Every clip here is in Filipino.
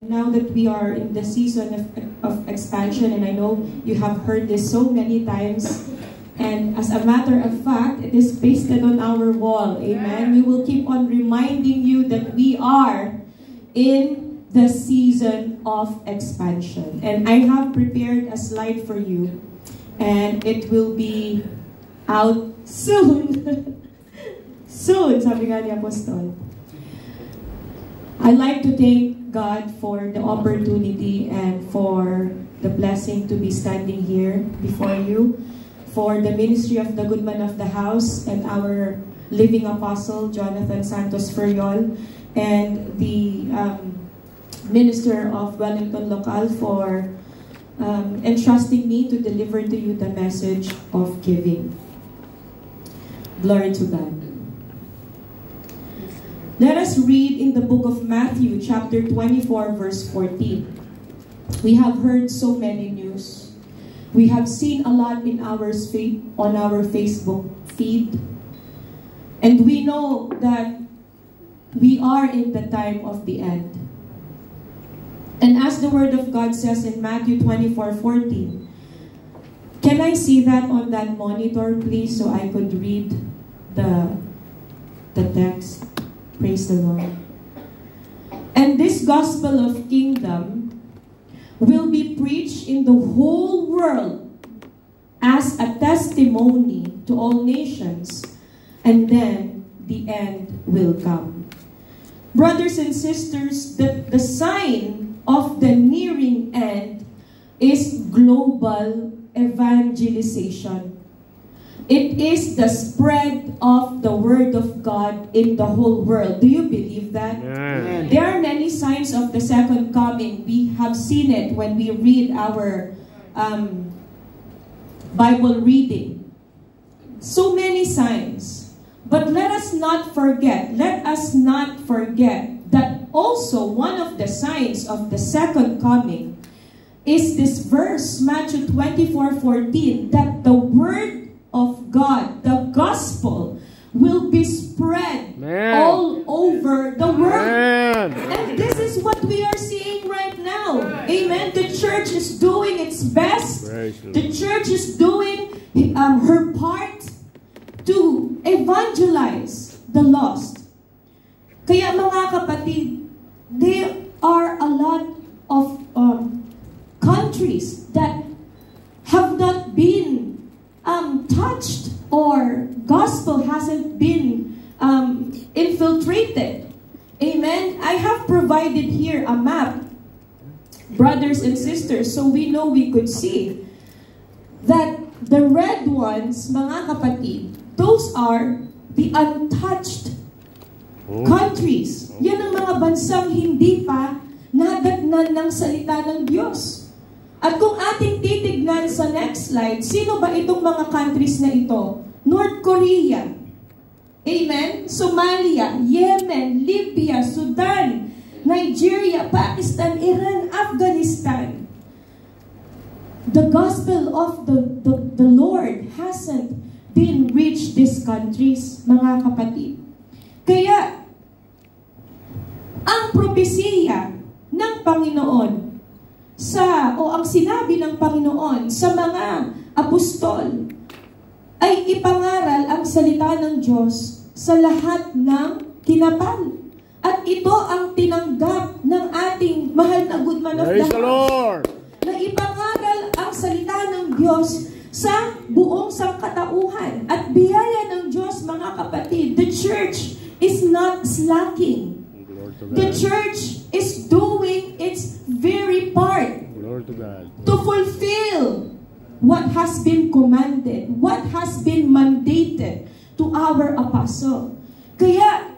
Now that we are in the season of expansion, and I know you have heard this so many times, and as a matter of fact, it is pasted on our wall. Amen. We will keep on reminding you that we are in the season of expansion. And I have prepared a slide for you, and it will be out soon. Soon, sabi nga ni Apostol. I'd like to thank God for the opportunity and for the blessing to be standing here before you, for the ministry of the good man of the house and our living apostle, Jonathan Santos Ferriol, and the minister of Wellington Local for entrusting me to deliver to you the message of giving. Glory to God. Let us read in the book of Matthew, chapter 24, verse 14. We have heard so many news. We have seen a lot in on our Facebook feed. And we know that we are in the time of the end. And as the Word of God says in Matthew 24:14, can I see that on that monitor, please, so I could read the text? Praise the Lord. And this gospel of kingdom will be preached in the whole world as a testimony to all nations, and then the end will come. Brothers and sisters, the sign of the nearing end is global evangelization. It is the spread of the Word of God in the whole world. Do you believe that? Amen. There are many signs of the second coming. We have seen it when we read our Bible reading. So many signs. But let us not forget that also one of the signs of the second coming is this verse, Matthew 24:14, that the Word of God, the gospel, will be spread all over the world. And this is what we are seeing right now. Amen. The church is doing its best. The church is doing her part to evangelize the lost. Kaya mga kapatid, there are a lot of countries that have not been touched, or gospel hasn't been infiltrated. Amen. I have provided here a map, brothers and sisters, so we know, we could see that the red ones, mga kapatid, those are the untouched countries. Yan ang mga bansang hindi pa nadatnan ng salita ng Diyos. At kung ating titignan sa next slide, sino ba itong mga countries na ito? North Korea, amen? Somalia, Yemen, Libya, Sudan, Nigeria, Pakistan, Iran, Afghanistan. The gospel of the Lord hasn't been reached these countries, mga kapatid. Kaya, ang propesiya ng Panginoon ang sinabi ng Panginoon sa mga apostol ay ipangaral ang salita ng Diyos sa lahat ng kinapal. At ito ang tinanggap ng ating mahal na good man of the house, na ipangaral ang salita ng Diyos sa buong sangkatauhan. At biyaya ng Diyos, mga kapatid, the church is not slacking. The church is doing its very part to fulfill what has been commanded, what has been mandated to our apostle. Kaya,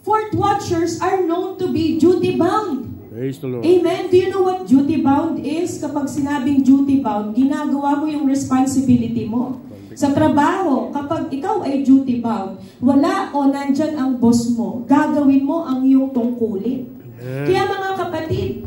Fort Watchers are known to be duty-bound. Praise the Lord. Amen. Do you know what duty-bound is? Kapag sinabing duty-bound, ginagawa mo yung responsibility mo. Sa trabaho, kapag ikaw ay duty-bound, wala o nandyan ang boss mo, gagawin mo ang iyong tungkulin. Kaya mga kapatid,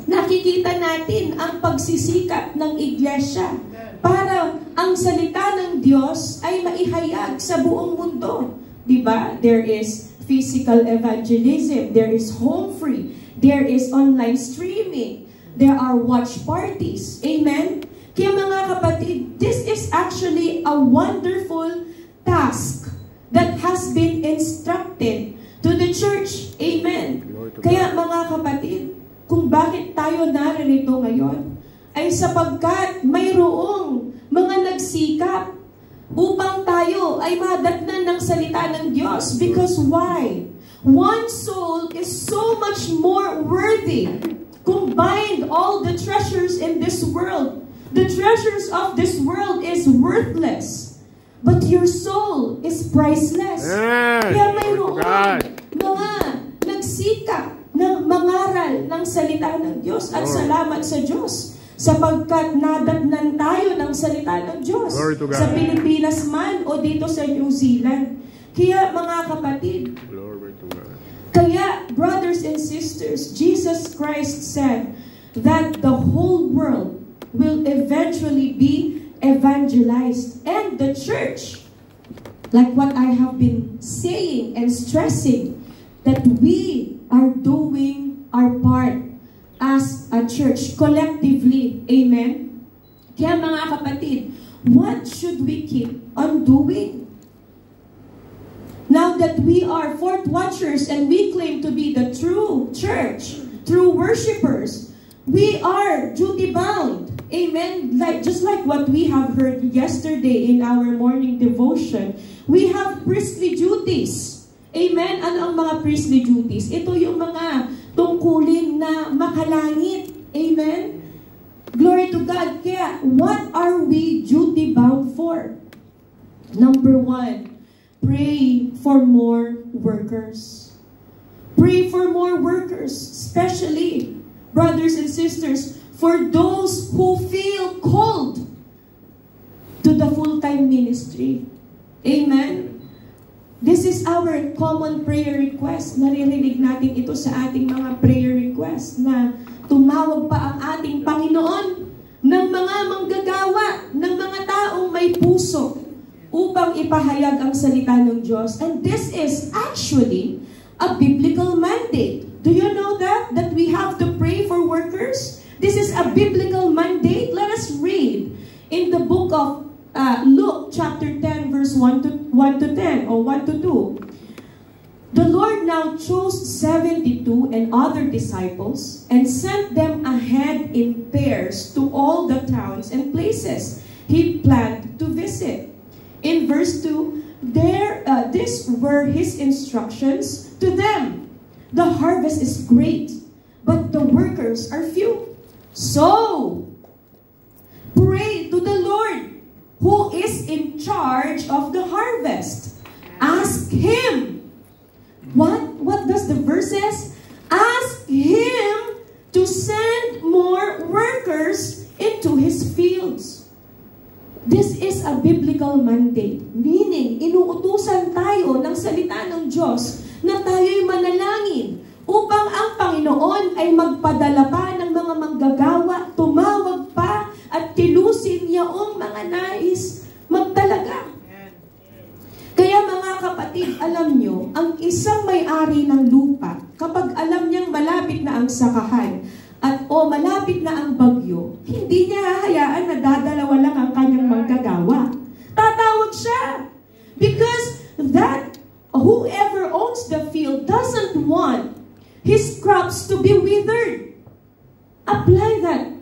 nakikita natin ang pagsisikap ng iglesia para ang salita ng Diyos ay maihayag sa buong mundo. Diba? There is physical evangelism, there is home free, There is online streaming. There are watch parties. Amen? Kaya mga kapatid, this is actually a wonderful task that has been instructed to the church. Amen? Kaya mga kapatid, kung bakit tayo naririto ngayon, ay sapagkat mayroong mga nagsikap upang tayo ay madatnan ng salita ng Diyos. Because why? One soul is so much more worthy. Combined all the treasures in this world. The treasures of this world is worthless. But your soul is priceless. Kaya mayroon mga nagsikap ng mangaral ng salita ng Diyos. At salamat sa Diyos. Sapagkat nadatnan tayo ng salita ng Diyos. Sa Pilipinas man o dito sa New Zealand. Kaya mga kapatid, kaya brothers and sisters, Jesus Christ said that the whole world will eventually be evangelized. And the church, like what I have been saying and stressing, that we are doing our part as a church, collectively. Amen? Kaya mga kapatid, what should we keep on doing? Now that we are fourth watchers and we claim to be the true church, true worshipers, we are duty-bound. Amen? Just like what we have heard yesterday in our morning devotion, we have priestly duties. Amen? Ano ang mga priestly duties? Ito yung mga tungkulin na makalangit. Amen? Glory to God. Kaya, what are we duty-bound for? Number 1, pray for more workers. Pray for more workers, especially, brothers and sisters, for those who feel called to the full-time ministry. Amen? This is our common prayer request. Naririnig natin ito sa ating mga prayer request na tumawag pa ang ating Panginoon ng mga manggagawa, ng mga taong may puso upang ipahayag ang salita ng Diyos. And this is actually a biblical mandate. Do you know that? That we have to pray for workers? This is a biblical mandate. Let us read in the book of Luke chapter 10 verse 1 to 10 or 1 to 2. The Lord now chose 72 and other disciples and sent them ahead in pairs to all the towns and places He planned to visit. In verse 2, these were His instructions to them. The harvest is great, but the workers are few. So, pray to the Lord who is in charge of the harvest. Ask Him. What does the verse says? Ask Him to send more workers into His fields. This is a biblical mandate. Meaning, inuutusan tayo ng salita ng Diyos na tayo'y manalangin upang ang Panginoon ay magpadala pa ng mga manggagawa, tumawag pa at kilusin niyaong mga nais magtalaga. Kaya mga kapatid, alam nyo, ang isang may-ari ng lupa, kapag alam niyang malapit na ang sakahan, at malapit na ang bagyo, hindi niya hahayaan na dadalawa lang ang kanyang manggagawa. Tatawag siya. Because that, whoever owns the field doesn't want his crops to be withered. Apply that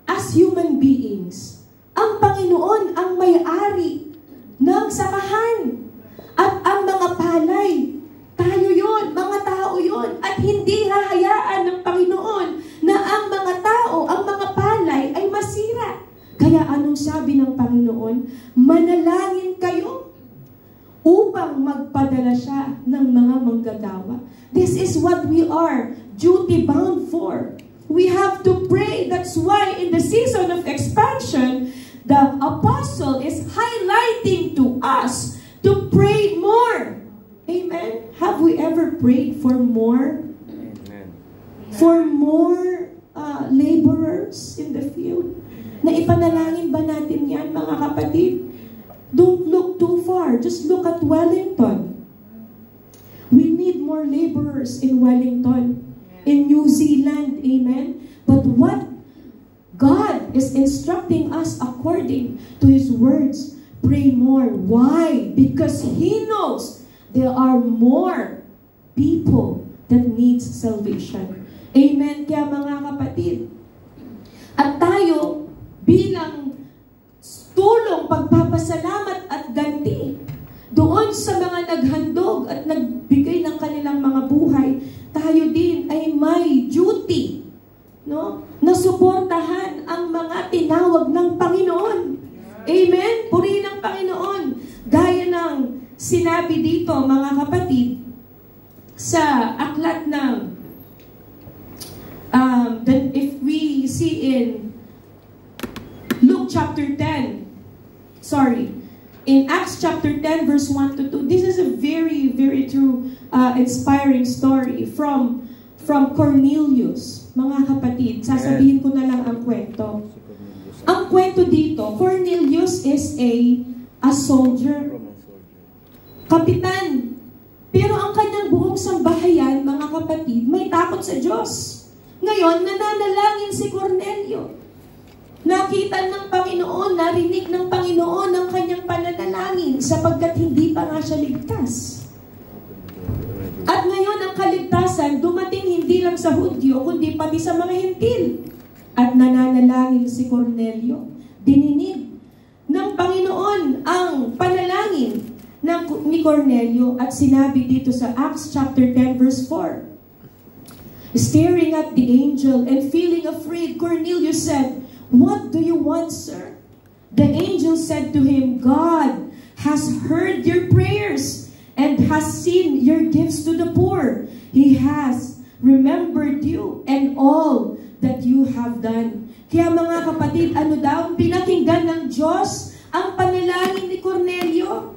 as human beings. Ang Panginoon ang may-ari ng sakahan. At ang mga palay, tayo yun, mga tao yun. At hindi hahayaan ng Panginoon na ang mga tao, ang mga palay ay masira. Kaya anong sabi ng Panginoon? Manalangin kayo upang magpadala siya ng mga manggagawa. This is what we are duty-bound for. We have to pray. That's why in the season of expansion, the apostle is highlighting to us to pray more. Amen? Have we ever prayed for more? Amen. For more laborers in the field? Na ipanalangin ba natin yan, mga kapatid? Don't look too far. Just look at Wellington. We need more laborers in Wellington. in New Zealand. Amen? But what God is instructing us according to His words, pray more. Why? Because He knows there are more people that needs salvation. Amen? Kaya mga kapatid, at tayo bilang tulong, pagpapasalamat at ganti doon sa mga naghandog at nagbigay ng kanilang mga buhay, tayo din ay may duty, no, na suportahan ang mga tinawag ng Panginoon. Amen? Purihin ang Panginoon. Gaya ng sinabi dito, mga kapatid, sa aklat ng if we see in Luke chapter 10, in Acts chapter 10 verse 1 to 2, this is a very, very true, inspiring story from Cornelius. Mga kapatid, sasabihin ko na lang ang kwento. Ang kwento dito, Cornelius is a soldier, kapitan. Pero ang kanyang buong sambahayan, mga kapatid, may takot sa Diyos. Ngayon, nananalangin si Cornelio. Nakita ng Panginoon, narinig ng Panginoon ang kanyang pananalangin sapagkat hindi pa nga siya ligtas. At ngayon, ang kaligtasan dumating hindi lang sa Hudyo, kundi pati sa mga Hentil. At nananalangin si Cornelio. Dininig ng Panginoon ang panalangin ni Cornelio at sinabi dito sa Acts chapter 10 verse 4. Staring at the angel and feeling afraid, Cornelius said, "What do you want, sir?" The angel said to him, "God has heard your prayers and has seen your gifts to the poor. He has remembered you and all that you have done." Kaya mga kapatid, ano daw? Pinakinggan ng Diyos ang panalangin ni Cornelio.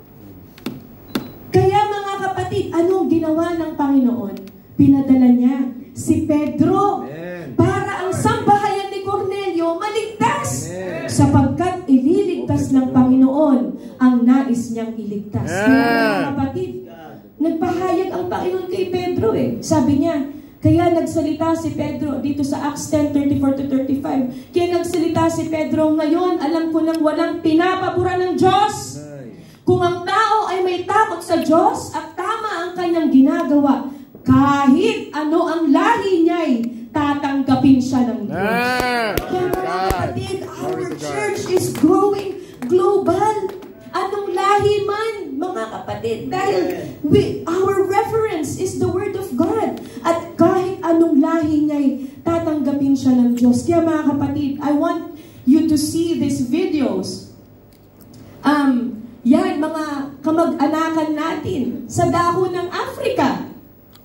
Kaya mga kapatid, anong ginawa ng Panginoon? Pinadala niya si Pedro. Amen. Para ang sambahayan ni Cornelio maligtas. Amen. Sapagkat ililigtas ng Panginoon ang nais niyang iligtas. Mga kapatid, nagpahayag ang Panginoon kay Pedro Sabi niya, kaya nagsalita si Pedro dito sa Acts 10:34-35. Kaya nagsalita si Pedro, ngayon alam ko nang walang pinapabura ng Diyos. Kung ang tao ay may takot sa Diyos at tama ang kanyang ginagawa, kahit ano ang lahi niya'y tatanggapin siya ng Diyos. Kaya mga kapatid, our church is growing global. Anong lahi man, mga kapatid, dahil our reference is the Word of God. At kahit anong lahi niya'y tatanggapin siya ng Diyos. Kaya mga kapatid, I want you to see these videos. Yan, mga kamag-anakan natin sa dahon ng Africa.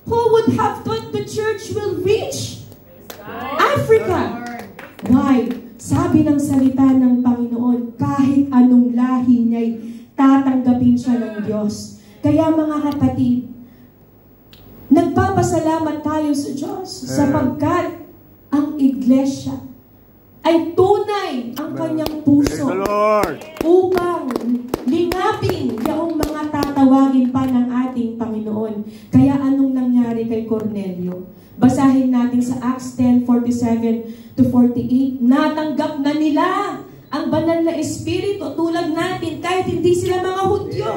Who would have thought the church will reach Africa? Why? Sabi ng salita ng Panginoon, kahit anong lahi niya'y tatanggapin siya ng Diyos. Kaya mga kapatid, nagpapasalamat tayo sa Diyos sapagkat ang iglesia ay tunay ang kanyang puso upang lingapin yung mga tatawagin pa ng ating Panginoon. Kaya anong nangyari kay Cornelio? Basahin natin sa Acts 10:47-48. Natanggap na nila ang banal na espiritu tulad natin kahit hindi sila mga Hudyo.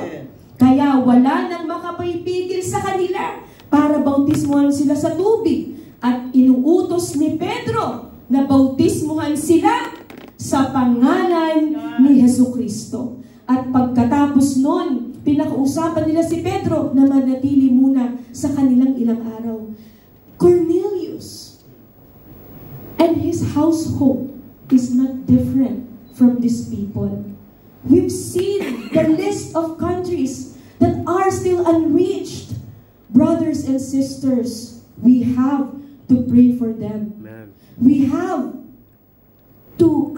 Kaya wala nang makapipigil sa kanila para bautismuhan sila sa tubig. At inuutos ni Pedro na bautismuhan sila sa pangalan ni Jesucristo. At pagkatapos nun, pinakausapan nila si Pedro na manatili muna sa kanilang ilang araw. Cornelius and his household is not different from these people. We've seen the list of countries that are still unreached. Brothers and sisters, we have to pray for them. Amen. We have to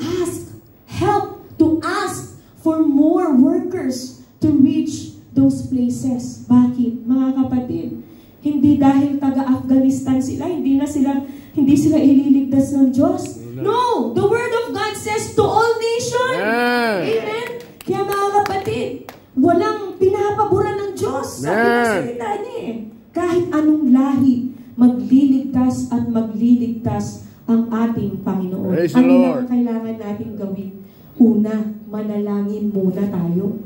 ask for more workers to reach those places. Bakit? Mga kapatid, hindi dahil taga-Afghanistan sila, hindi sila ililigtas ng Diyos. No! The Word of God says to all nations. Amen? Kaya mga kapatid, walang pinapabura ng Diyos. Sabi ng salita niya kahit anong lahi magliligtas at magliligtas ang ating Panginoon. Praise Ano the lang Lord. ang kailangan natin gawin? Una, manalangin muna tayo.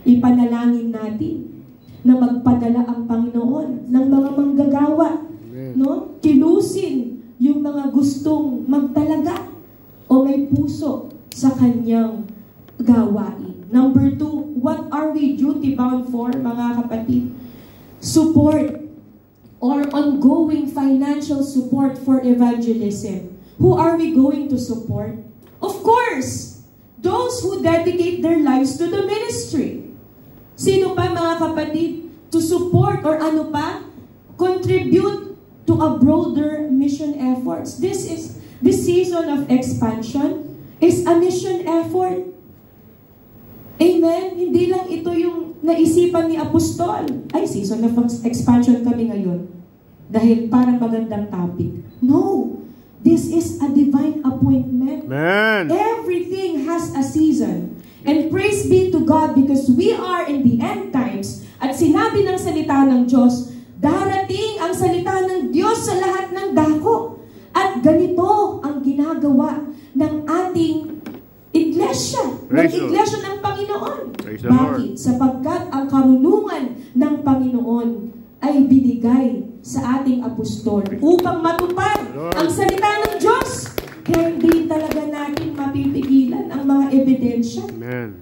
Ipanalangin natin na magpadala ang Panginoon ng mga manggagawa. No? Kilusin yung mga gustong magtalaga o may puso sa kanyang gawain. Number 2, what are we duty bound for, mga kapatid? Support or ongoing financial support for evangelism. Who are we going to support? Of course, those who dedicate their lives to the ministry. Sino pa, mga kapatid? To support or ano pa? Contribute to a broader mission efforts. This season of expansion is a mission effort. Amen? Hindi lang ito yung naisipan ni Apostol. Ay, season of expansion kami ngayon. Dahil parang magandang topic. No! This is a divine appointment. Amen. Everything has a season. And praise be to God because we are in the end times. At sinabi ng salita ng Diyos, darating ang salita ng Diyos sa lahat ng dako. At ganito ang ginagawa ng ating iglesia. Ng iglesia ng Panginoon. Bakit? Sapagkat ang karunungan ng Panginoon ay binigay sa ating apostol upang matupad ang salita ng Diyos. Kaya hindi talaga natin mapipigilan ang mga ebidensya. Amen.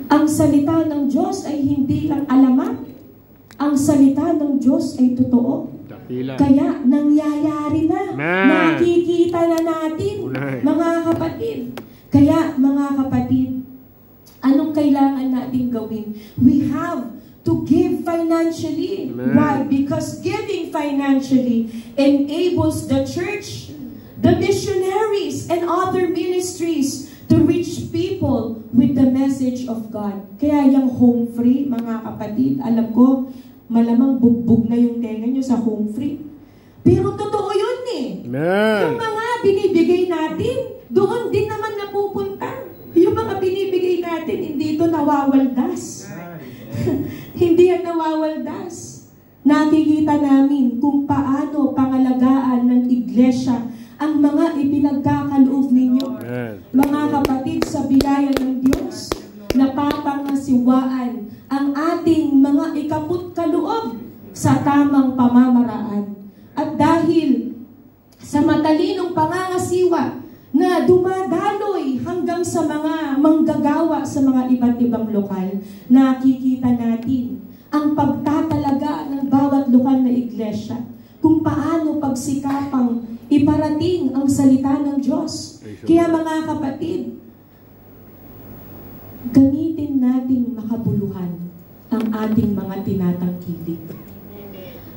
Ang salita ng Diyos ay hindi lang alamat. Ang salita ng Diyos ay totoo. Kaya nangyayari na. Amen. Nakikita na natin, mga kapatid. Kaya, mga kapatid, anong kailangan natin gawin? We have to give financially. Amen. Why? Because giving financially enables the church, the missionaries, and other ministries to reach people with the message of God. Kaya yung home free, mga kapatid, alam ko, malamang bugbog na yung tenga nyo sa home free. Pero totoo yun eh. Amen. Yung mga binibigay natin, doon din naman napupunta. Yung mga binibigay natin, hindi ito nawawaldas. Hindi yan nawawaldas. Nakikita namin kung paano pangalagaan ng iglesia ang mga ipinagkakaloob ninyo. Amen. Mga kapatid, sa biyaya ng Diyos, napapangasiwaan ang ating mga ikaput-kaloob sa tamang pamamaraan. At dahil sa matalinong pangangasiwa na dumadaloy hanggang sa mga manggagawa sa mga iba't ibang lokal, nakikita natin ang pagtatalaga ng bawat lokal na iglesia, kung paano pagsikapang iparating ang salita ng Diyos. Kaya mga kapatid, gamitin nating makabuluhan ang ating mga tinatangkilik.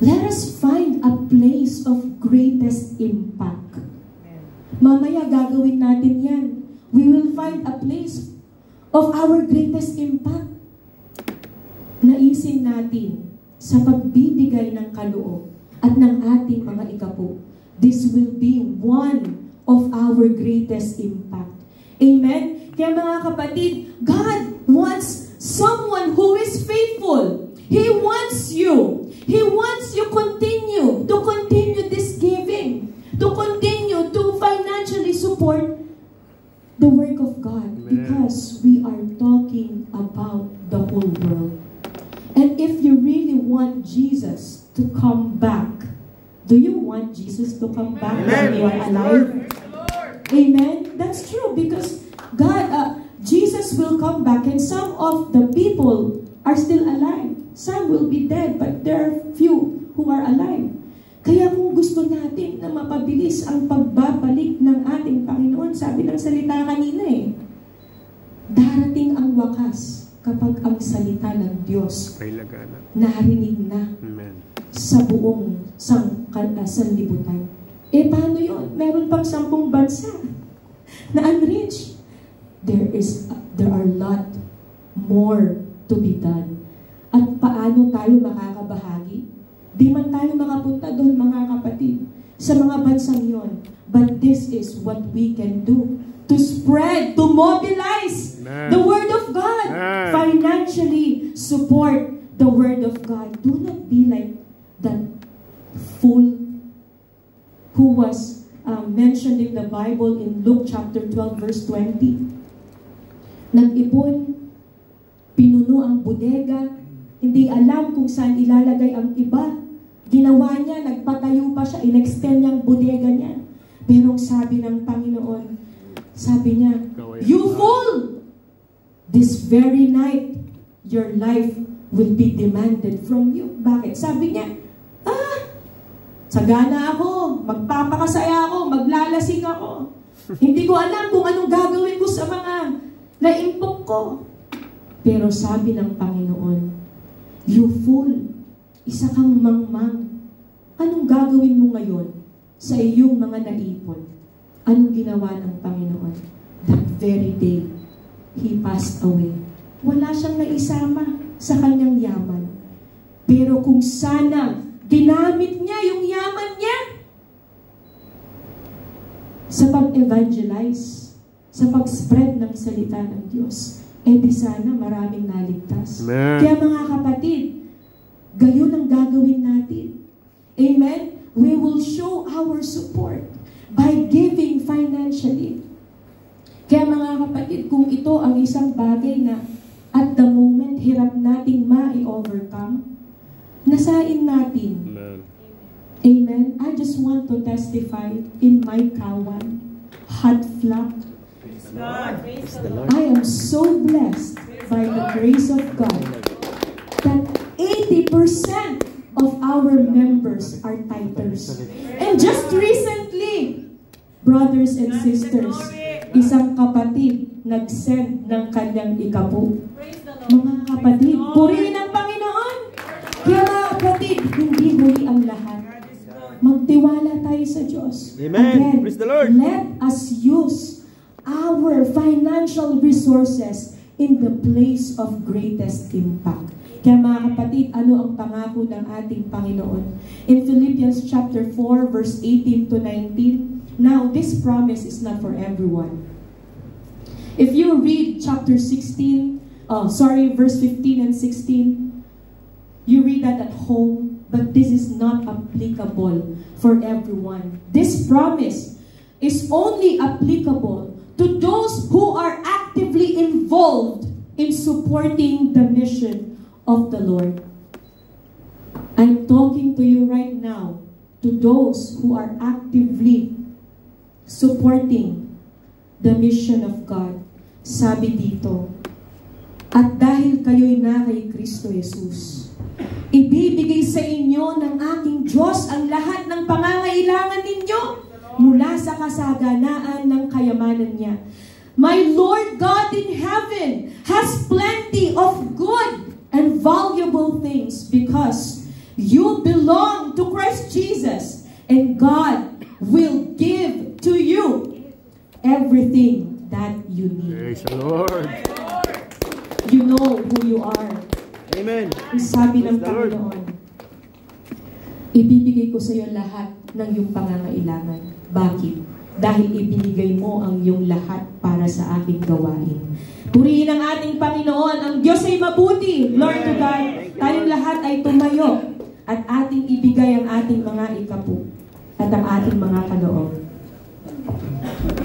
Let us find a place of greatest impact. Mamaya gagawin natin yan. We will find a place of our greatest impact. Naisin natin sa pagbibigay ng kaloob at ng ating mga ikapo. This will be one of our greatest impact. Amen? Kaya mga kapatid, God wants someone who is faithful. He wants you. He wants you to continue this giving, to continue to financially support the work of God. Amen. Because we are talking about the whole world. And if you really want Jesus to come back, do you want Jesus to come back when you are alive? Amen? That's true because Jesus will come back and some of the people are still alive. Some will be dead, but there are few who are alive. Kaya kung gusto natin na mapabilis ang pagbabalik ng ating Panginoon, sabi ng salita kanina darating ang wakas kapag ang salita ng Diyos narinig na sa buong sanlibutan. Paano yun? Meron pang 10 bansa na unreached. There are a lot more to be done. At paano tayo makakabahagi? Di man tayo makapunta doon, mga kapatid, sa mga bansang yon. But this is what we can do to spread, to mobilize the Word of God. Financially support the Word of God. Do not be like that fool who was mentioned in the Bible in Luke chapter 12 verse 20. Nag-ipon, pinuno ang bodega, hindi alam kung saan ilalagay ang iba. Ginawa niya, nagpatayo pa siya, in-extend niya ang bodega niya. Pero sabi ng Panginoon, sabi niya, "You fool! This very night, your life will be demanded from you." Bakit? Sabi niya, sagana ako, magpapakasaya ako, maglalasing ako. Hindi ko alam kung anong gagawin ko sa mga naimpok ko. Pero sabi ng Panginoon, "You fool, isa kang mangmang. Anong gagawin mo ngayon sa iyong mga naipon?" Anong ginawa ng Panginoon? That very day, he passed away. Wala siyang naisama sa kanyang yaman. Pero kung sana ginamit niya yung yaman niya sa pag-evangelize, sa pag-spread ng salita ng Diyos, di sana maraming naligtas. Amen. Kaya mga kapatid, gayon ang gagawin natin. Amen? We will show our support by giving financially. Kaya mga kapatid, kung ito ang isang bagay na at the moment hirap nating ma-overcome, nasain natin. Amen. Amen. I just want to testify in my kawan, hot flock. I am so blessed by the grace of God that 80% of our members are titers. And just recently, brothers and sisters, isang kapatid nag-send ng kanyang ikapo. Mga kapatid, purihin ang Panginoon. Kaya mga kapatid, hindi huli ang lahat. Magtiwala tayo sa Diyos. Amen. Again, praise the Lord. Let us use our financial resources in the place of greatest impact. Kaya mga kapatid, ano ang pangako ng ating Panginoon? In Philippians chapter 4, verse 18 to 19, now this promise is not for everyone. If you read chapter 16, verse 15 and 16, you read that at home, but this is not applicable for everyone. This promise is only applicable to those who are actively involved in supporting the mission of the Lord. I'm talking to you right now, to those who are actively supporting the mission of God. Sabi dito, "At dahil kayo'y na kay Kristo Jesus, ibibigay sa inyo ng aking Diyos ang lahat ng pangangailangan ninyo mula sa kasaganaan ng kayamanan niya. My Lord God in heaven has plenty of good and valuable things because you belong to Christ Jesus, and God will give to you everything that you need." Praise the Lord. You know who you are. Amen. Sabi ng Panginoon, ibibigay ko sa iyo lahat ng iyong pangangailangan. Bakit? Dahil ibinigay mo ang iyong lahat para sa aking gawain. Purihin ang ating Panginoon. Ang Diyos ay mabuti. Lord to God, tayong lahat ay tumayo at ating ibigay ang ating mga ikapo at ang ating mga kaloob.